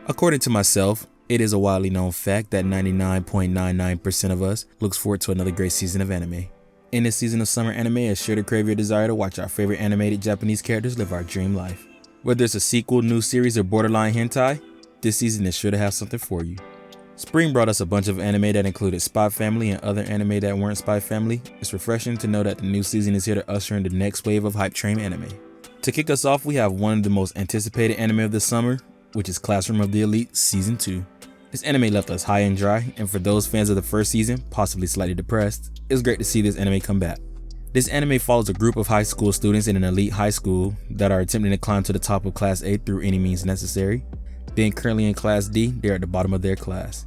According to myself, it is a widely known fact that 99.99% of us looks forward to another great season of anime. In this season of summer anime, it's sure to crave your desire to watch our favorite animated Japanese characters live our dream life. Whether it's a sequel, new series, or borderline hentai, this season is sure to have something for you. Spring brought us a bunch of anime that included Spy Family and other anime that weren't Spy Family. It's refreshing to know that the new season is here to usher in the next wave of hype train anime. To kick us off, we have one of the most anticipated anime of the summer, which is Classroom of the Elite Season 2. This anime left us high and dry, and for those fans of the first season, possibly slightly depressed, it's great to see this anime come back. This anime follows a group of high school students in an elite high school that are attempting to climb to the top of Class A through any means necessary. Being currently in Class D, they're at the bottom of their class.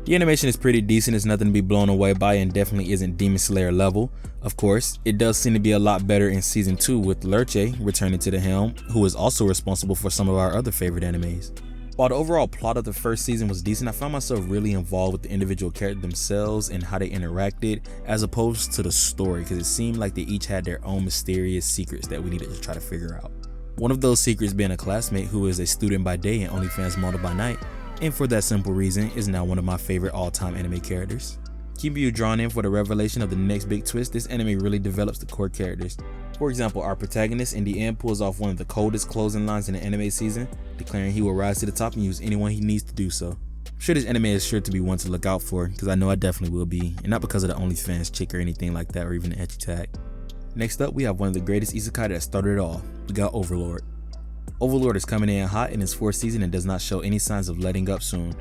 The animation is pretty decent, it's nothing to be blown away by, and definitely isn't Demon Slayer level. Of course, it does seem to be a lot better in Season 2 with Lerche returning to the helm, who is also responsible for some of our other favorite animes. While the overall plot of the first season was decent, I found myself really involved with the individual characters themselves and how they interacted, as opposed to the story, because it seemed like they each had their own mysterious secrets that we needed to try to figure out. One of those secrets being a classmate who is a student by day and OnlyFans model by night, and for that simple reason is now one of my favorite all-time anime characters. Keeping you drawn in for the revelation of the next big twist, this anime really develops the core characters. For example, our protagonist in the end pulls off one of the coldest closing lines in the anime season, declaring he will rise to the top and use anyone he needs to do so. I'm sure this anime is sure to be one to look out for, because I know I definitely will be, and not because of the OnlyFans chick or anything like that, or even the ecchi tag. Next up, we have one of the greatest isekai that started it all. We got Overlord. Overlord is coming in hot in his 4th season and does not show any signs of letting up soon.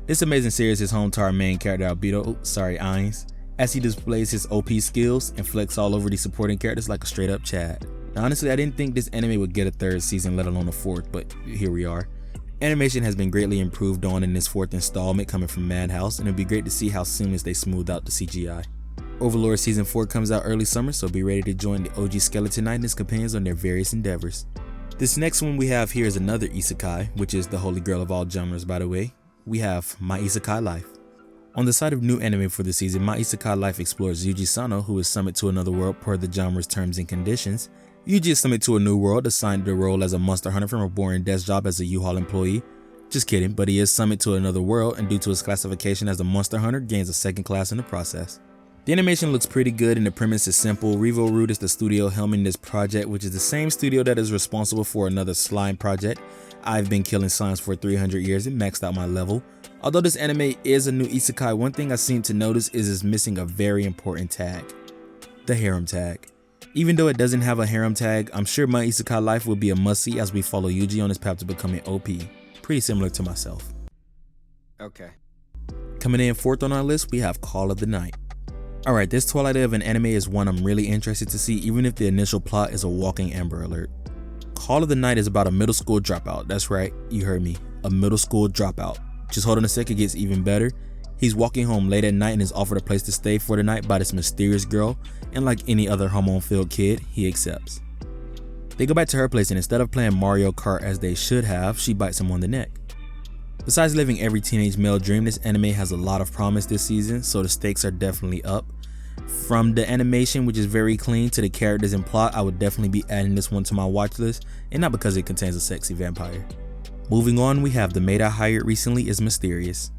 This amazing series is home to our main character Ainz, as he displays his OP skills and flex all over the supporting characters like a straight up Chad. Now honestly, I didn't think this anime would get a 3rd season, let alone a 4th, but here we are. Animation has been greatly improved on in this 4th installment coming from Madhouse, and it'll be great to see how seamless they smooth out the CGI. Overlord Season 4 comes out early summer, so be ready to join the OG Skeleton Knight and his companions on their various endeavors. This next one we have here is another isekai, which is the holy grail of all genres by the way. We have My Izuka Life. On the side of new anime for the season, My Izuka Life explores Yuji Sano, who is summoned to another world per the genre's terms and conditions. Yuji is summoned to a new world, assigned the role as a monster hunter from a boring desk job as a U-Haul employee. Just kidding, but he is summoned to another world, and due to his classification as a monster hunter, gains a 2nd class in the process. The animation looks pretty good and the premise is simple. Revo Root is the studio helming this project, which is the same studio that is responsible for another slime project. I've been killing slimes for 300 years and maxed out my level. Although this anime is a new isekai, one thing I seem to notice is it's missing a very important tag. The harem tag. Even though it doesn't have a harem tag, I'm sure My Izuka Life will be a must-see as we follow Yuji on his path to becoming OP. Pretty similar to myself. Okay. Coming in 4th on our list, we have Call of the Night. Alright, this Twilight of an anime is one I'm really interested to see, even if the initial plot is a walking Amber Alert. Call of the Night is about a middle school dropout. That's right, you heard me, a middle school dropout. Just hold on a second, it gets even better. He's walking home late at night and is offered a place to stay for the night by this mysterious girl, and like any other hormone-filled kid, he accepts. They go back to her place and instead of playing Mario Kart as they should have, she bites him on the neck. Besides living every teenage male dream, this anime has a lot of promise this season, so the stakes are definitely up. From the animation, which is very clean, to the characters and plot, I would definitely be adding this one to my watch list, and not because it contains a sexy vampire. Moving on, we have the maid I hired recently is mysterious.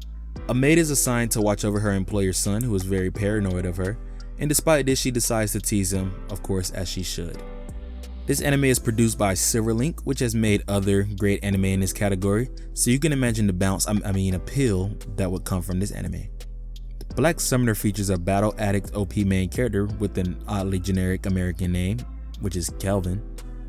A maid is assigned to watch over her employer's son, who is very paranoid of her, and despite this she decides to tease him, of course, as she should. This anime is produced by Silverlink, which has made other great anime in this category, so you can imagine the appeal that would come from this anime. Black Summoner features a battle addict OP main character with an oddly generic American name, which is Kelvin.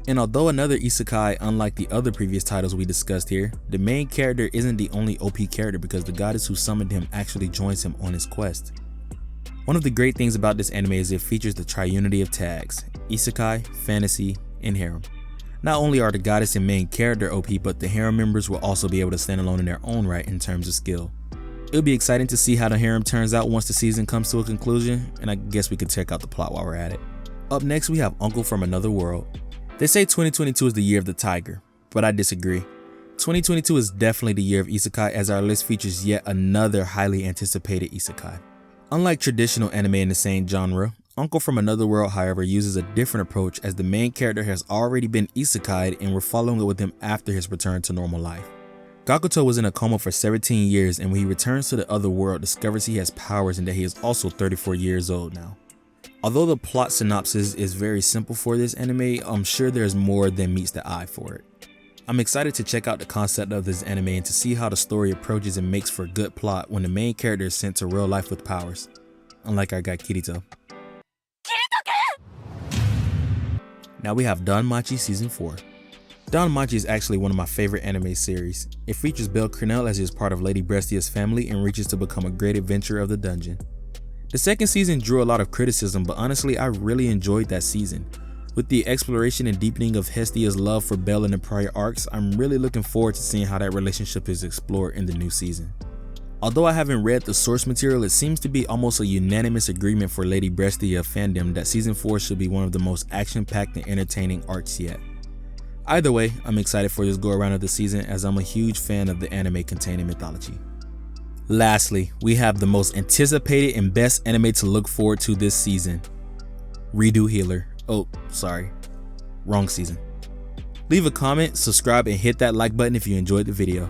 And although another isekai unlike the other previous titles we discussed here, the main character isn't the only OP character because the goddess who summoned him actually joins him on his quest. One of the great things about this anime is it features the triunity of tags, isekai, fantasy, and harem. Not only are the goddess and main character OP, but the harem members will also be able to stand alone in their own right in terms of skill. It'll be exciting to see how the harem turns out once the season comes to a conclusion, and I guess we could check out the plot while we're at it. Up next we have Uncle from Another World. They say 2022 is the year of the tiger, but I disagree. 2022 is definitely the year of isekai, as our list features yet another highly anticipated isekai. Unlike traditional anime in the same genre, Uncle from Another World, however, uses a different approach as the main character has already been isekai'd and we're following it with him after his return to normal life. Gakuto was in a coma for 17 years, and when he returns to the other world, discovers he has powers and that he is also 34 years old now. Although the plot synopsis is very simple for this anime, I'm sure there's more than meets the eye for it. I'm excited to check out the concept of this anime and to see how the story approaches and makes for a good plot when the main character is sent to real life with powers, unlike our guy Kirito. Now we have Donmachi Season 4. Donmachi is actually one of my favorite anime series. It features Belle Cornell as he is part of Lady Brestia's family and reaches to become a great adventurer of the dungeon. The second season drew a lot of criticism, but honestly I really enjoyed that season. With the exploration and deepening of Hestia's love for Belle in the prior arcs, I'm really looking forward to seeing how that relationship is explored in the new season. Although I haven't read the source material, it seems to be almost a unanimous agreement for Lady Brestia fandom that Season 4 should be one of the most action-packed and entertaining arcs yet. Either way, I'm excited for this go-around of the season as I'm a huge fan of the anime containing mythology. Lastly, we have the most anticipated and best anime to look forward to this season, Redo Healer. Oh, sorry, wrong season. Leave a comment, subscribe, and hit that like button if you enjoyed the video.